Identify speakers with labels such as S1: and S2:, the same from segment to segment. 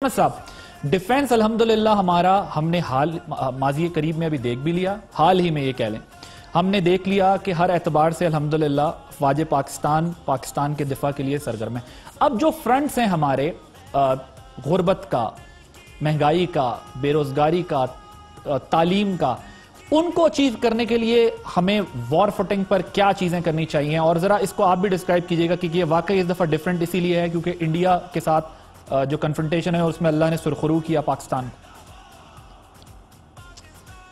S1: صاحب ڈیفینس الحمدللہ ہمارا ہم نے ماضی قریب میں ابھی دیکھ بھی لیا، حال ہی میں یہ کہہ لیں ہم نے دیکھ لیا کہ ہر اعتبار سے الحمدللہ افواج پاکستان کے دفاع کے لیے سرگرم ہے۔ اب جو فرنٹس ہیں ہمارے غربت کا، مہنگائی کا، بے روزگاری کا، تعلیم کا، ان کو اچیو کرنے کے لیے ہمیں وار فوٹنگ پر کیا چیزیں کرنی چاہیے، اور ذرا اس کو آپ بھی ڈسکرائب کیجئے گا کہ یہ واقعی اس دفعہ ڈیفرنٹ اسی لیے ہے کیونکہ انڈیا کے ساتھ جو کنفرنٹیشن ہے اس میں اللہ نے سرخرو کیا پاکستان کو۔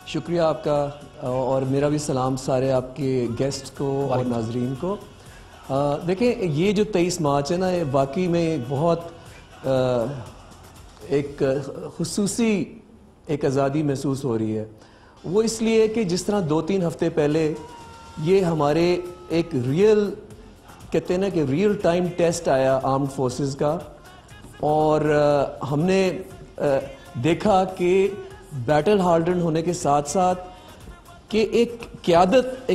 S2: شکریہ آپ کا، اور میرا بھی سلام سارے آپ کے گیسٹ کو اور ناظرین کو۔ دیکھیں یہ جو 23 مارچ ہے نا، یہ واقعی میں بہت ایک خصوصی ایک آزادی محسوس ہو رہی ہے۔ وہ اس لیے کہ جس طرح 2-3 ہفتے پہلے یہ ہمارے ایک ریئل کہتے ہیں نا کہ ریئل ٹائم ٹیسٹ آیا آرمڈ فورسز کا، اور ہم نے دیکھا کہ بیٹل ہارڈن ہونے کے ساتھ ساتھ کہ ایک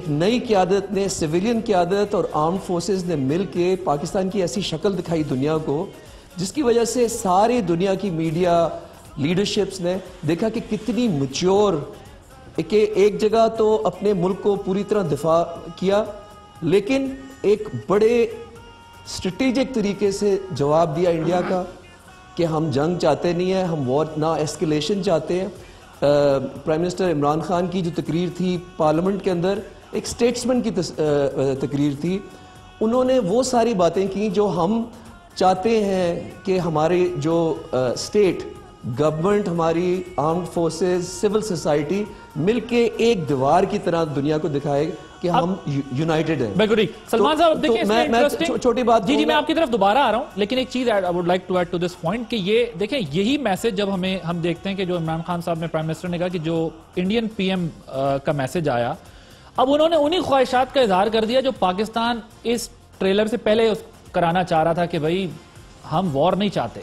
S2: نئی قیادت نے، سویلین قیادت اور آرمڈ فورسز نے مل کے پاکستان کی ایسی شکل دکھائی دنیا کو، جس کی وجہ سے ساری دنیا کی میڈیا لیڈرشپس نے دیکھا کہ کتنی میچور، کہ ایک جگہ تو اپنے ملک کو پوری طرح دفاع کیا، لیکن ایک بڑے اسٹریٹجک طریقے سے جواب دیا انڈیا کا کہ ہم جنگ چاہتے نہیں ہیں، ہم وار نہ ایسکیلیشن چاہتے ہیں۔ پرائم منسٹر عمران خان کی جو تقریر تھی پارلیمنٹ کے اندر، ایک سٹیٹسمن کی تقریر تھی، انہوں نے وہ ساری باتیں کی جو ہم چاہتے ہیں کہ ہمارے جو اسٹیٹ گورنمنٹ، ہماری آرمڈ فورسز، سول سوسائٹی مل کے ایک دیوار کی طرح دنیا کو دکھائے کہ ہم یونائٹڈ ہیں۔
S1: بالکل ٹھیک۔ سلمان صاحب دیکھیں
S2: میں چھوٹی بات
S1: جی میں آپ کی طرف دوبارہ آ رہا ہوں، لیکن ایک چیز I would like to add to this point کہ یہ دیکھیں یہی میسج جب ہم دیکھتے ہیں کہ جو عمران خان صاحب نے پرائم منسٹر نے کہا کہ جو انڈین پی ایم کا میسج آیا، اب انہوں نے انہی خواہشات کا اظہار کر دیا جو پاکستان اس ٹریلر سے پہلے کرانا چاہ رہا تھا کہ بھائی ہم وار نہیں چاہتے۔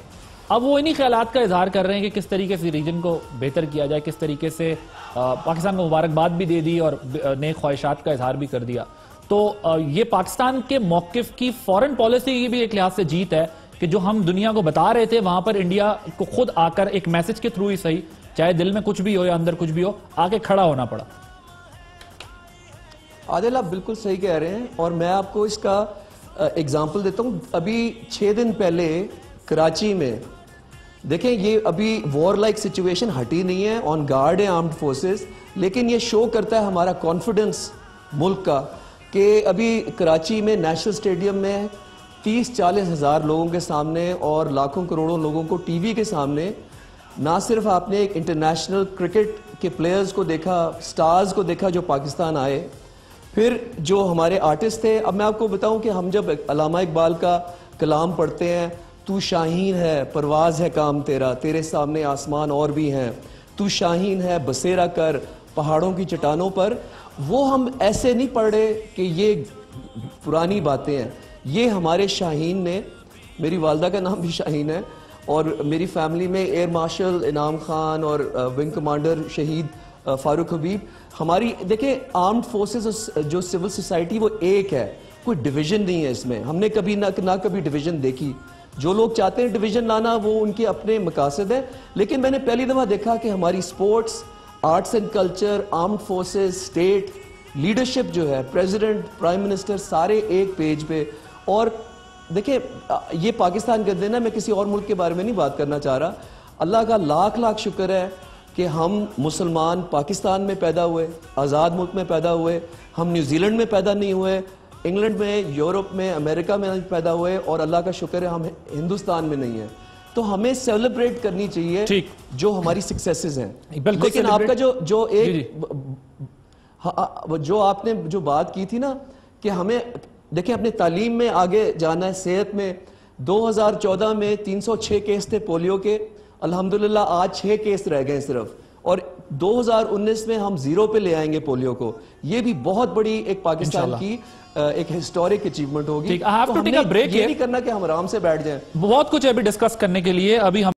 S1: اب وہ انہی خیالات کا اظہار کر رہے ہیں کہ کس طریقے سے ریجن کو بہتر کیا جائے، کس طریقے سے پاکستان کو مبارکباد بھی دے دی اور نئے خواہشات کا اظہار بھی کر دیا۔ تو یہ پاکستان کے موقف کی فورن پالیسی کی بھی ایک لحاظ سے جیت ہے کہ جو ہم دنیا کو بتا رہے تھے وہاں پر انڈیا کو خود آ کر ایک میسج کے تھرو ہی صحیح، چاہے دل میں کچھ بھی ہو یا اندر کچھ بھی ہو، آگے کھڑا ہونا پڑا۔
S2: عادل آپ بالکل صحیح کہہ رہے ہیں، اور میں آپ کو اس کا اگزامپل دیتا ہوں۔ ابھی 6 دن پہلے کراچی میں دیکھیں یہ ابھی وار لائک سچویشن ہٹی نہیں ہے، آن گارڈ ہے آرمڈ فورسز، لیکن یہ شو کرتا ہے ہمارا کانفیڈنس ملک کا کہ ابھی کراچی میں نیشنل اسٹیڈیم میں 30-40 ہزار لوگوں کے سامنے اور لاکھوں کروڑوں لوگوں کو ٹی وی کے سامنے نہ صرف آپ نے ایک انٹرنیشنل کرکٹ کے پلیئرز کو دیکھا، سٹارز کو دیکھا جو پاکستان آئے، پھر جو ہمارے آرٹسٹ تھے۔ اب میں آپ کو بتاؤں کہ ہم جب علامہ اقبال کا کلام پڑھتے ہیں، تو شاہین ہے پرواز ہے کام تیرا، تیرے سامنے آسمان اور بھی ہیں، تو شاہین ہے بسیرا کر پہاڑوں کی چٹانوں پر، وہ ہم ایسے نہیں پڑھ رہے کہ یہ پرانی باتیں ہیں، یہ ہمارے شاہین نے، میری والدہ کا نام بھی شاہین ہے، اور میری فیملی میں ایئر مارشل انعام خان اور ونگ کمانڈر شہید فاروق حبیب، ہماری دیکھیں آرمڈ فورسز جو سول سوسائٹی وہ ایک ہے، کوئی ڈویژن نہیں ہے اس میں، ہم نے کبھی نہ کبھی ڈویژن دیکھی۔ جو لوگ چاہتے ہیں ڈویژن لانا وہ ان کے اپنے مقاصد ہیں، لیکن میں نے پہلی دفعہ دیکھا کہ ہماری sports, arts and culture, armed forces, state leadership جو ہے، پریزیڈنٹ، پرائم منسٹر، سارے ایک پیج پہ۔ اور دیکھیں یہ پاکستان کے دن ہے، میں کسی اور ملک کے بارے میں نہیں بات کرنا چاہ رہا، اللہ کا لاکھ لاکھ شکر ہے کہ ہم مسلمان پاکستان میں پیدا ہوئے، آزاد ملک میں پیدا ہوئے، ہم نیوزی لینڈ میں پیدا نہیں ہوئے، انگلینڈ میں، یورپ میں، امریکہ میں پیدا ہوئے، اور اللہ کا شکر ہے ہم ہندوستان میں نہیں ہیں۔ تو ہمیں سیلیبریٹ کرنی چاہیے جو ہماری سکسیسز ہیں، لیکن آپ کا جو آپ نے جو بات کی تھی نا کہ ہمیں دیکھیں اپنے تعلیم میں آگے جانا ہے، صحت میں 2014 میں 306 کیس تھے پولیو کے، الحمدللہ آج 6 کیس رہ گئے صرف، اور 2019 میں ہم 0 پہ لے آئیں گے پولیو کو۔ یہ بھی بہت بڑی ایک پاکستان کی ایک ہسٹورک اچیومنٹ ہوگی۔
S1: یہ نہیں کرنا کہ
S2: ہم آرام سے بیٹھ جائیں،
S1: بہت کچھ ابھی ڈسکس کرنے کے لیے ابھی ہم